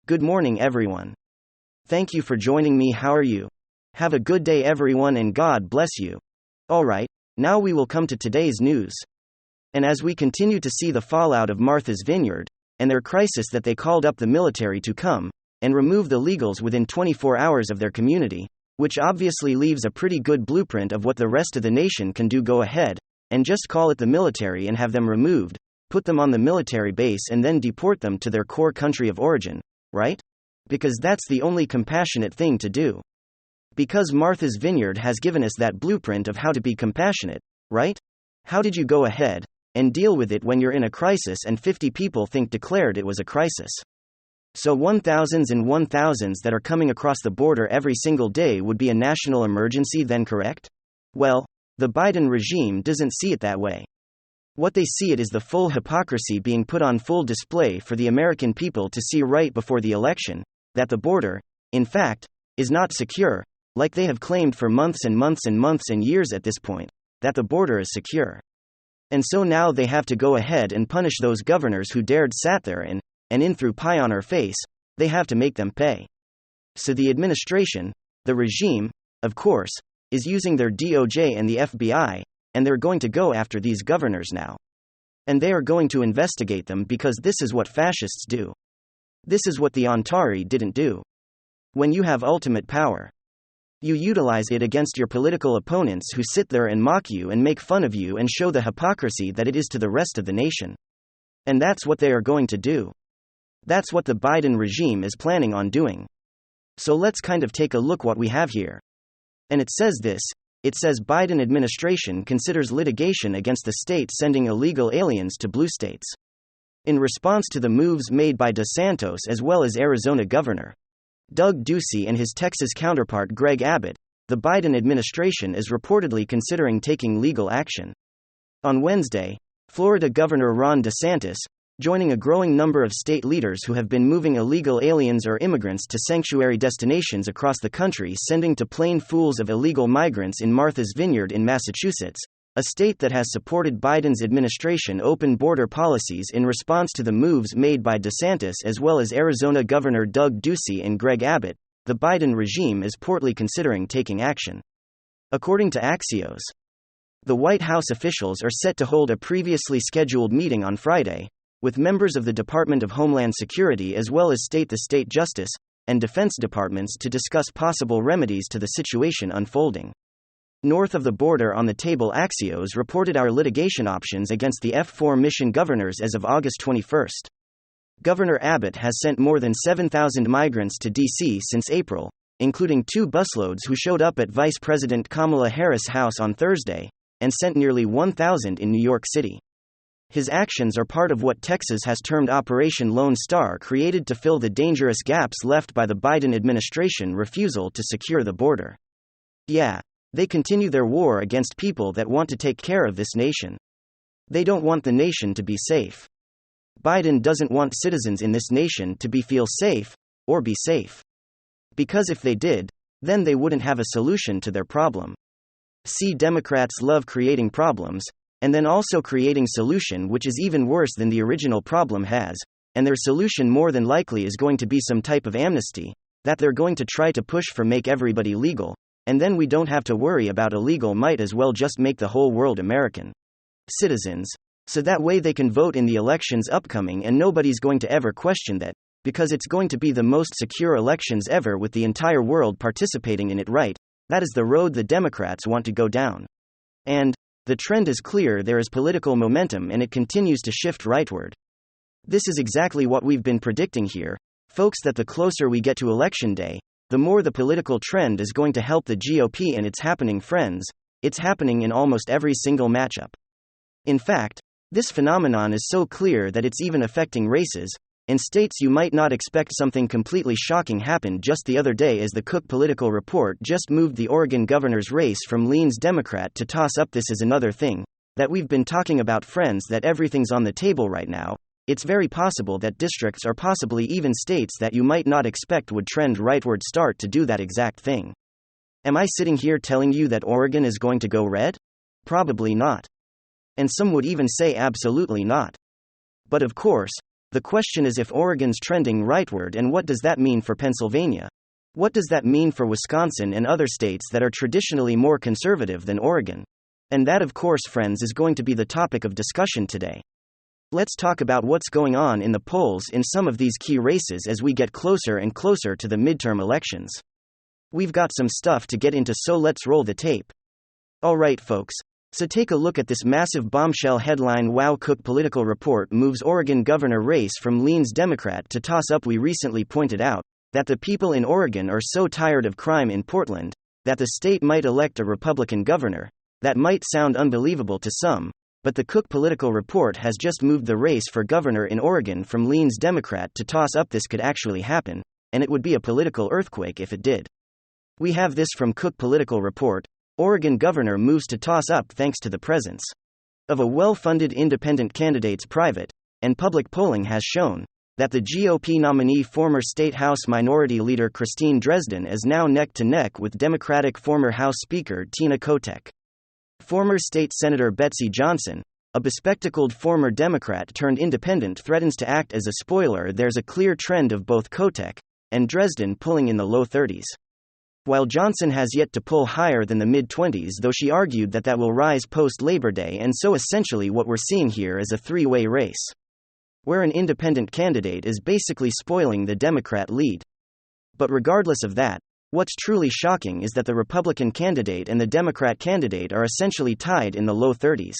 Good morning, everyone. Thank you for joining me. How are you? Have a good day, everyone, and God bless you. Alright, now we will come to today's news. And as we continue to see the fallout of Martha's Vineyard, and their crisis that they called up the military to come and remove the legals within 24 hours of their community, which obviously leaves a pretty good blueprint of what the rest of the nation can do. Go ahead and just call it the military and have them removed, put them on the military base, and then deport them to their core country of origin, right? Because that's the only compassionate thing to do. Because Martha's Vineyard has given us that blueprint of how to be compassionate, right? How did you go ahead and deal with it when you're in a crisis and 50 people declared it was a crisis? So 1,000s and 1,000s that are coming across the border every single day would be a national emergency then, correct? Well, the Biden regime doesn't see it that way. What they see it is the full hypocrisy being put on full display for the American people to see right before the election, that the border, in fact, is not secure, like they have claimed for months and months and months and years at this point, that the border is secure. And so now they have to go ahead and punish those governors who dared sat there and in threw pie on our face. They have to make them pay. So the administration, the regime, of course, is using their DOJ and the FBI, and they're going to go after these governors now. And they are going to investigate them because this is what fascists do. This is what the Antari didn't do. When you have ultimate power, you utilize it against your political opponents who sit there and mock you and make fun of you and show the hypocrisy that it is to the rest of the nation. And that's what they are going to do. That's what the Biden regime is planning on doing. So let's take a look what we have here. And it says this. It says Biden administration considers litigation against the state sending illegal aliens to blue states. In response to the moves made by DeSantis as well as Arizona Governor Doug Ducey and his Texas counterpart Greg Abbott, the Biden administration is reportedly considering taking legal action. On Wednesday, Florida Governor Ron DeSantis, joining a growing number of state leaders who have been moving illegal aliens or immigrants to sanctuary destinations across the country, sending to plain fools of illegal migrants in Martha's Vineyard in Massachusetts, a state that has supported Biden's administration open border policies in response to the moves made by DeSantis as well as Arizona Governor Doug Ducey and Greg Abbott. The Biden regime is portly considering taking action. According to Axios, the White House officials are set to hold a previously scheduled meeting on Friday with members of the Department of Homeland Security as well as the State Justice and Defense Departments to discuss possible remedies to the situation unfolding. North of the border on the table, Axios reported our litigation options against the F4 mission governors as of August 21. Governor Abbott has sent more than 7,000 migrants to D.C. since April, including 2 busloads who showed up at Vice President Kamala Harris' house on Thursday, and sent nearly 1,000 in New York City. His actions are part of what Texas has termed Operation Lone Star, created to fill the dangerous gaps left by the Biden administration refusal to secure the border. Yeah, they continue their war against people that want to take care of this nation. They don't want the nation to be safe. Biden doesn't want citizens in this nation to feel safe, or be safe. Because if they did, then they wouldn't have a solution to their problem. See, Democrats love creating problems, and then also creating solution which is even worse than the original problem has, and their solution more than likely is going to be some type of amnesty, that they're going to try to push for, make everybody legal, and then we don't have to worry about illegal, might as well just make the whole world American citizens, so that way they can vote in the elections upcoming and nobody's going to ever question that, because it's going to be the most secure elections ever with the entire world participating in it, right? That is the road the Democrats want to go down. And the trend is clear, there is political momentum and it continues to shift rightward. This is exactly what we've been predicting here, folks, that the closer we get to election day, the more the political trend is going to help the GOP, and it's happening, friends. It's happening in almost every single matchup. In fact, this phenomenon is so clear that it's even affecting races. In states you might not expect. Something completely shocking happened just the other day as the Cook Political Report just moved the Oregon governor's race from leans Democrat to toss up. This is another thing that we've been talking about, friends, that everything's on the table right now. It's very possible that districts or possibly even states that you might not expect would trend rightward start to do that exact thing. Am I sitting here telling you that Oregon is going to go red? Probably not. And some would even say absolutely not. But of course, The question is if Oregon's trending rightward, and what does that mean for Pennsylvania? What does that mean for Wisconsin and other states that are traditionally more conservative than Oregon? And that, of course, friends, is going to be the topic of discussion today. Let's talk about what's going on in the polls in some of these key races as we get closer and closer to the midterm elections. We've got some stuff to get into, so let's roll the tape. Alright, folks. So take a look at this massive bombshell headline: Wow, Cook political report moves Oregon governor race from leans Democrat to toss up. We recently pointed out that the people in Oregon are so tired of crime in Portland that the state might elect a Republican governor. That might sound unbelievable to some, but the Cook political report has just moved the race for governor in Oregon from leans Democrat to toss up. This could actually happen, and it would be a political earthquake if it did. We have this from Cook political report: Oregon governor moves to toss up thanks to the presence of a well-funded independent candidates. Private and public polling has shown that the GOP nominee, former State House Minority Leader Christine Dresden, is now neck-to-neck with Democratic former House Speaker Tina Kotek. Former State Senator Betsy Johnson, a bespectacled former Democrat turned independent, threatens to act as a spoiler. There's a clear trend of both Kotek and Dresden pulling in the low 30s. While Johnson has yet to pull higher than the mid-20s, though she argued that will rise post-Labor Day, and so essentially what we're seeing here is a three-way race, where an independent candidate is basically spoiling the Democrat lead. But regardless of that, what's truly shocking is that the Republican candidate and the Democrat candidate are essentially tied in the low 30s.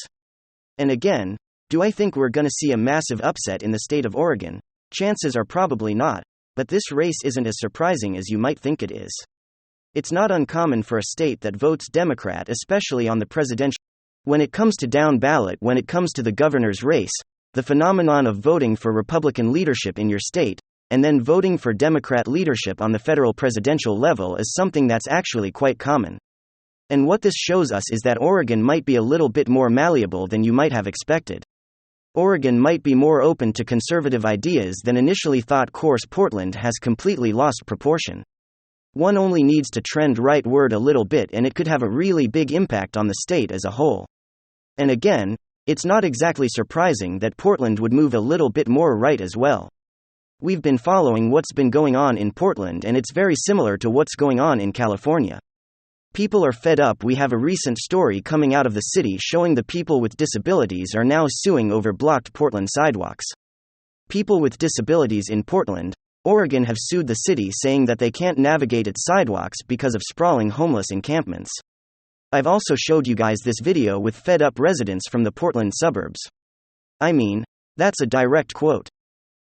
And again, do I think we're going to see a massive upset in the state of Oregon? Chances are probably not, but this race isn't as surprising as you might think it is. It's not uncommon for a state that votes Democrat, especially on the presidential. When it comes to down ballot, when it comes to the governor's race, the phenomenon of voting for Republican leadership in your state, and then voting for Democrat leadership on the federal presidential level, is something that's actually quite common. And what this shows us is that Oregon might be a little bit more malleable than you might have expected. Oregon might be more open to conservative ideas than initially thought. Course, Portland has completely lost proportion. One only needs to trend rightward a little bit and it could have a really big impact on the state as a whole. And again, it's not exactly surprising that Portland would move a little bit more right as well. We've been following what's been going on in Portland, and it's very similar to what's going on in California. People are fed up. We have a recent story coming out of the city showing the people with disabilities are now suing over blocked Portland sidewalks. People with disabilities in Portland, Oregon have sued the city, saying that they can't navigate its sidewalks because of sprawling homeless encampments. I've also showed you guys this video with fed up residents from the Portland suburbs. I mean, that's a direct quote.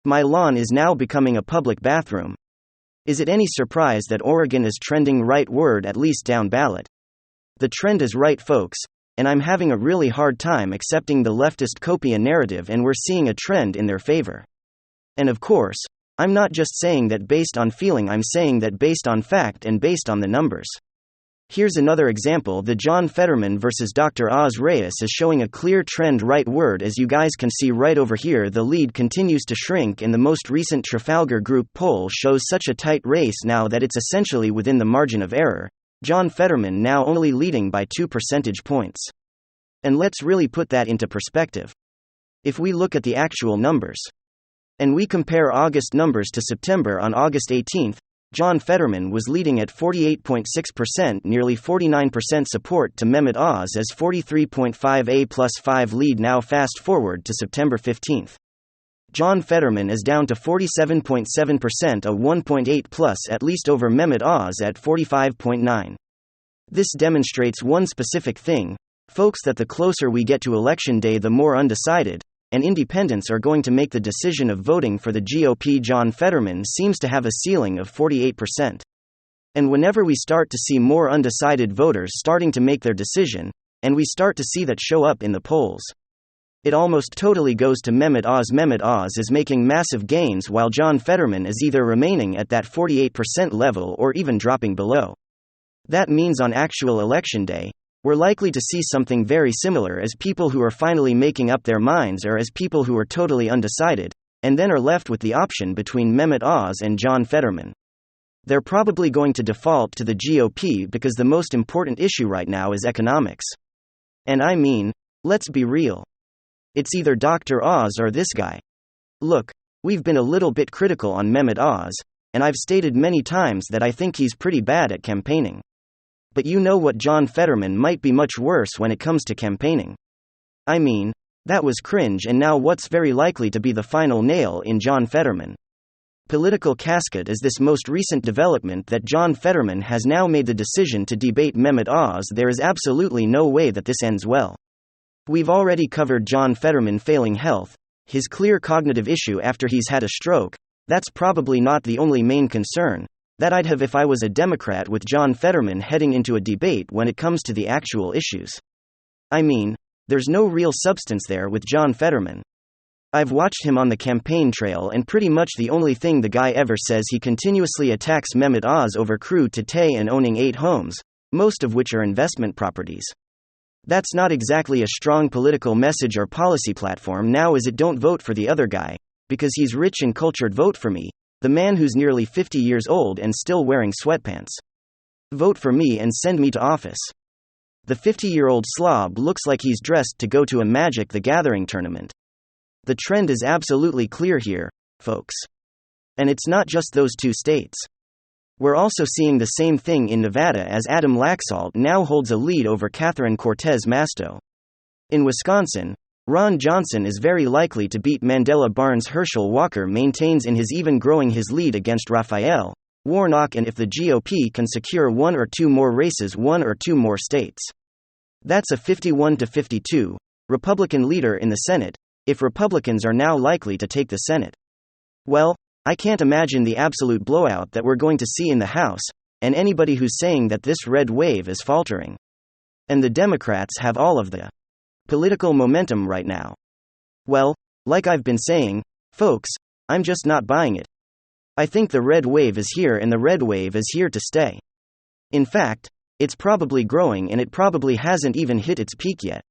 My lawn is now becoming a public bathroom. Is it any surprise that Oregon is trending rightward, at least down ballot? The trend is right, folks, and I'm having a really hard time accepting the leftist copia narrative, and we're seeing a trend in their favor. And of course, I'm not just saying that based on feeling, I'm saying that based on fact and based on the numbers. Here's another example. The John Fetterman versus Dr. Oz Reyes is showing a clear trend rightward. As you guys can see right over here, the lead continues to shrink, and the most recent Trafalgar Group poll shows such a tight race now that it's essentially within the margin of error. John Fetterman now only leading by 2 percentage points. And let's really put that into perspective. If we look at the actual numbers, and we compare August numbers to September, on August 18th, John Fetterman was leading at 48.6%, nearly 49% support to Mehmet Oz as 43.5%, a +5 lead. Now fast forward to September 15th. John Fetterman is down to 47.7%, a 1.8 plus at least over Mehmet Oz at 45.9%. This demonstrates one specific thing, folks, that the closer we get to election day, the more undecided and independents are going to make the decision of voting for the GOP. John Fetterman seems to have a ceiling of 48%. And whenever we start to see more undecided voters starting to make their decision, and we start to see that show up in the polls, it almost totally goes to Mehmet Oz. Mehmet Oz is making massive gains while John Fetterman is either remaining at that 48% level or even dropping below. That means on actual election day, we're likely to see something very similar, as people who are finally making up their minds or as people who are totally undecided, and then are left with the option between Mehmet Oz and John Fetterman. They're probably going to default to the GOP because the most important issue right now is economics. And I mean, let's be real. It's either Dr. Oz or this guy. Look, We've been a little bit critical on Mehmet Oz, and I've stated many times that I think he's pretty bad at campaigning. But you know what, John Fetterman might be much worse when it comes to campaigning. I mean, that was cringe, and now what's very likely to be the final nail in John Fetterman? Political casket is this most recent development that John Fetterman has now made the decision to debate Mehmet Oz. There is absolutely no way that this ends well. We've already covered John Fetterman failing health, his clear cognitive issue after he's had a stroke. That's probably not the only main concern that I'd have if I was a Democrat with John Fetterman heading into a debate when it comes to the actual issues. I mean, there's no real substance there with John Fetterman. I've watched him on the campaign trail, and pretty much the only thing the guy ever says, he continuously attacks Mehmet Oz over Crew Tay and owning 8 homes, most of which are investment properties. That's not exactly a strong political message or policy platform now, is it? Don't vote for the other guy, because he's rich and cultured. Vote for me, the man who's nearly 50 years old and still wearing sweatpants. Vote for me and send me to office. The 50-year-old slob looks like he's dressed to go to a Magic the Gathering tournament. The trend is absolutely clear here, folks. And it's not just those 2 states. We're also seeing the same thing in Nevada, as Adam Laxalt now holds a lead over Catherine Cortez Masto. In Wisconsin, Ron Johnson is very likely to beat Mandela Barnes. Herschel Walker maintains in his even growing his lead against Raphael Warnock, and if the GOP can secure 1 or 2 more races, 1 or 2 more states, that's a 51-52 Republican leader in the Senate, if Republicans are now likely to take the Senate. Well, I can't imagine the absolute blowout that we're going to see in the House, and anybody who's saying that this red wave is faltering. And the Democrats have all of the political momentum right now. Well, like I've been saying, folks, I'm just not buying it. I think the red wave is here, and the red wave is here to stay. In fact, it's probably growing, and it probably hasn't even hit its peak yet.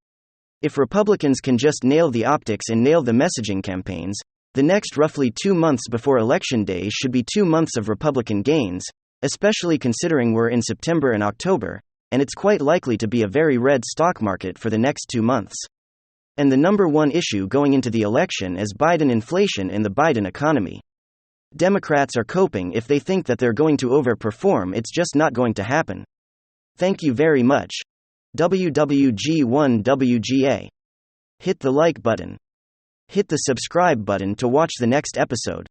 If Republicans can just nail the optics and nail the messaging campaigns, the next roughly 2 months before Election Day should be 2 months of Republican gains, especially considering we're in September and October, and it's quite likely to be a very red stock market for the next 2 months. And the number one issue going into the election is Biden inflation and the Biden economy. Democrats are coping. If they think that they're going to overperform, it's just not going to happen. Thank you very much. WWG1WGA. Hit the like button. Hit the subscribe button to watch the next episode.